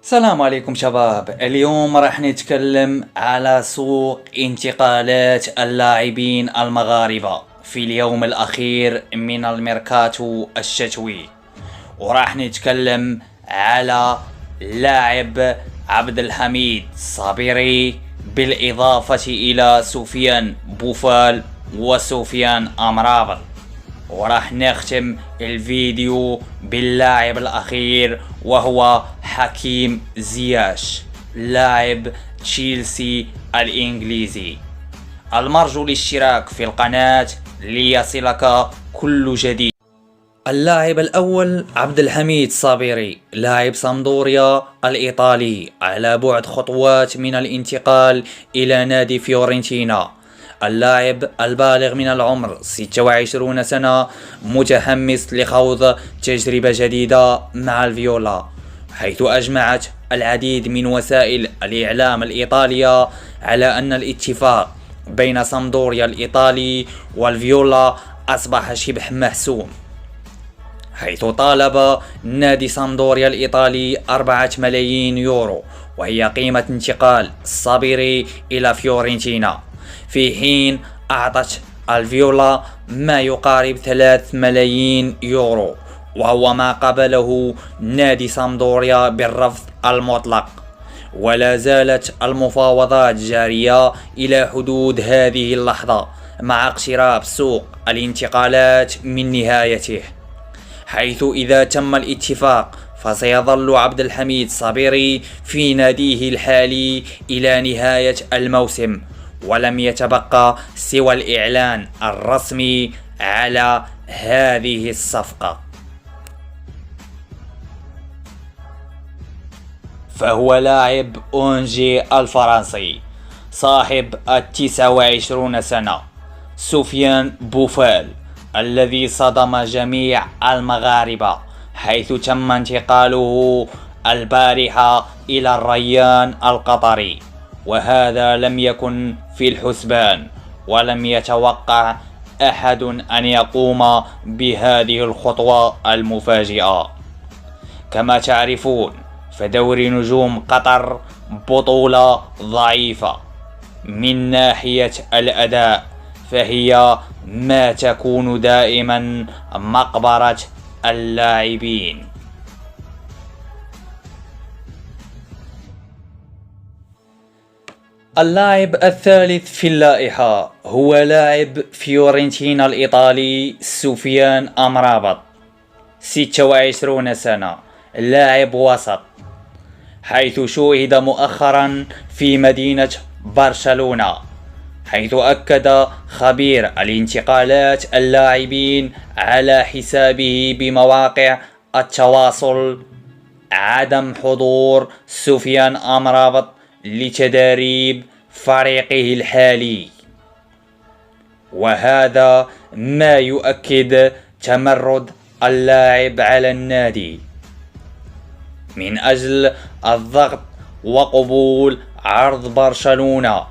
السلام عليكم شباب. اليوم راح نتكلم على سوق انتقالات اللاعبين المغاربة في اليوم الأخير من الميركاتو الشتوي، وراح نتكلم على لاعب عبد الحميد صابري بالإضافة إلى سفيان بوفال وسفيان أمرابط. وراح نختم الفيديو باللاعب الأخير وهو حكيم زياش لاعب تشيلسي الإنجليزي. المرجو الاشتراك في القناة ليصلك كل جديد. اللاعب الأول عبد الحميد صابري لاعب سامدوريا الإيطالي على بعد خطوات من الانتقال إلى نادي فيورنتينا. اللاعب البالغ من العمر 26 سنة متحمس لخوض تجربة جديدة مع الفيولا، حيث أجمعت العديد من وسائل الإعلام الإيطالية على أن الاتفاق بين سامدوريا الإيطالي والفيولا أصبح شبه محسوم، حيث طالب نادي سامدوريا الإيطالي 4 ملايين يورو، وهي قيمة انتقال صابري إلى فيورنتينا، في حين أعطت الفيولا ما يقارب 3 ملايين يورو، وهو ما قبله نادي سامدوريا بالرفض المطلق. ولا زالت المفاوضات جارية إلى حدود هذه اللحظة مع اقتراب سوق الانتقالات من نهايته، حيث إذا تم الاتفاق فسيظل عبد الحميد صابري في ناديه الحالي إلى نهاية الموسم، ولم يتبقى سوى الإعلان الرسمي على هذه الصفقة. فهو لاعب أونجي الفرنسي صاحب 29 سنة سفيان بوفال، الذي صدم جميع المغاربة حيث تم انتقاله البارحة إلى الريان القطري، وهذا لم يكن في الحسبان، ولم يتوقع أحد أن يقوم بهذه الخطوة المفاجئة. كما تعرفون فدوري نجوم قطر بطولة ضعيفة من ناحية الأداء، فهي ما تكون دائما مقبرة اللاعبين. اللاعب الثالث في اللائحة هو لاعب فيورنتينا الإيطالي سفيان أمرابط، 26 سنة، لاعب وسط، حيث شوهد مؤخرا في مدينة برشلونة، حيث أكد خبير الانتقالات اللاعبين على حسابه بمواقع التواصل عدم حضور سفيان أمرابط لتدريب فريقه الحالي، وهذا ما يؤكد تمرد اللاعب على النادي من أجل الضغط وقبول عرض برشلونة،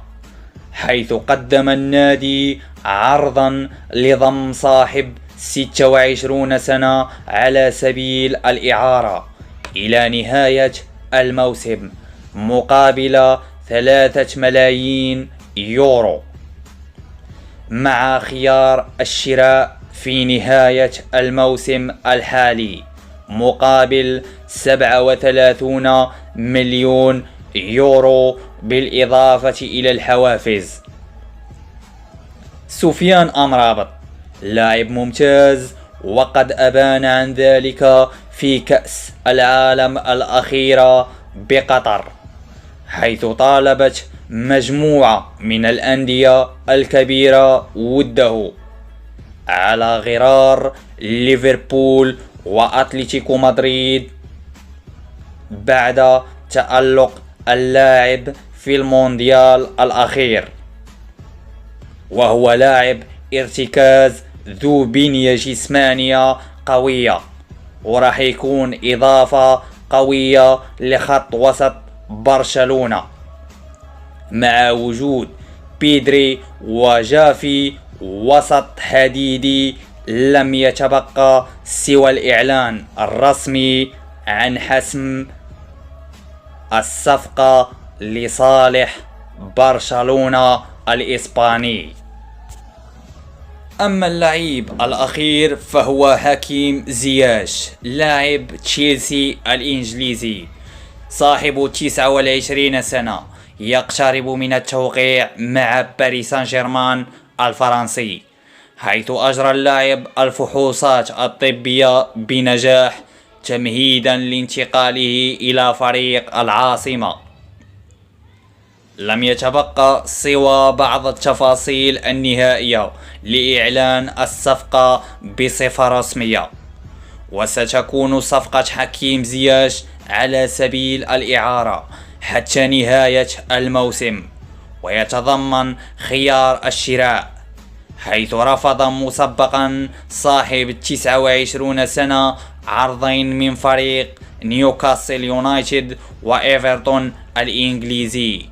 حيث قدم النادي عرضا لضم صاحب 26 سنة على سبيل الإعارة إلى نهاية الموسم مقابل 3 ملايين يورو، مع خيار الشراء في نهاية الموسم الحالي مقابل 37 مليون يورو بالإضافة إلى الحوافز. سفيان أمرابط لاعب ممتاز، وقد أبان عن ذلك في كأس العالم الأخيرة بقطر، حيث طالبت مجموعة من الأندية الكبيرة وده على غرار ليفربول وأتلتيكو مدريد بعد تألق اللاعب في المونديال الأخير، وهو لاعب ارتكاز ذو بنية جسمانية قوية، وراح يكون إضافة قوية لخط وسط برشلونة مع وجود بيدري وجافي وسط حديدي. لم يتبقى سوى الإعلان الرسمي عن حسم الصفقة لصالح برشلونة الإسباني. أما اللعيب الأخير فهو حكيم زياش، لاعب تشيلسي الإنجليزي صاحب 29 سنة، يقترب من التوقيع مع باريس سان جيرمان الفرنسي، حيث أجرى اللاعب الفحوصات الطبية بنجاح تمهيدا لانتقاله إلى فريق العاصمة. لم يتبقى سوى بعض التفاصيل النهائية لإعلان الصفقة بصفة رسمية، وستكون صفقة حكيم زياش على سبيل الإعارة حتى نهاية الموسم، ويتضمن خيار الشراء، حيث رفض مسبقا صاحب 29 سنة عرضين من فريق نيوكاسل يونايتد وإيفرتون الإنجليزي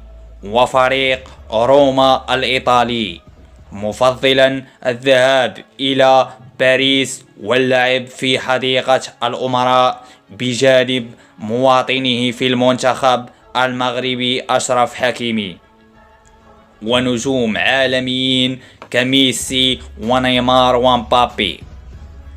وفريق روما الإيطالي، مفضلا الذهاب إلى باريس واللعب في حديقة الأمراء بجانب مواطنه في المنتخب المغربي أشرف حكيمي ونجوم عالميين كميسي ونيمار ومبابي.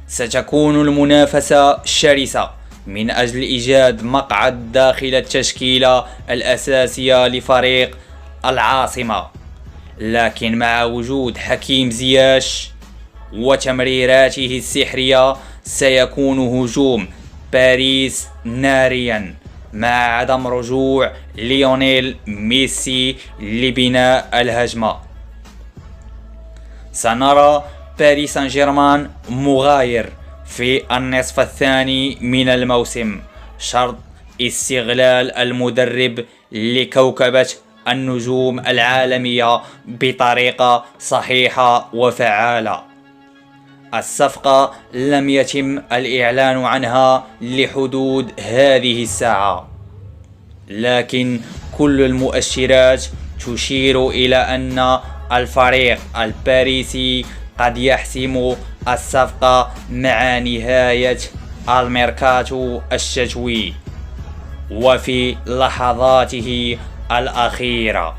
ستكون المنافسة شرسة من أجل إيجاد مقعد داخل التشكيلة الأساسية لفريق العاصمة، لكن مع وجود حكيم زياش وتمريراته السحرية سيكون هجوم باريس ناريا، مع عدم رجوع ليونيل ميسي لبناء الهجمة. سنرى باريس سان جيرمان مغاير في النصف الثاني من الموسم، شرط استغلال المدرب لكوكبة النجوم العالمية بطريقة صحيحة وفعالة. الصفقة لم يتم الإعلان عنها لحدود هذه الساعة، لكن كل المؤشرات تشير إلى أن الفريق الباريسي قد يحسم الصفقة مع نهاية الميركاتو الشتوي وفي لحظاته الأخيرة.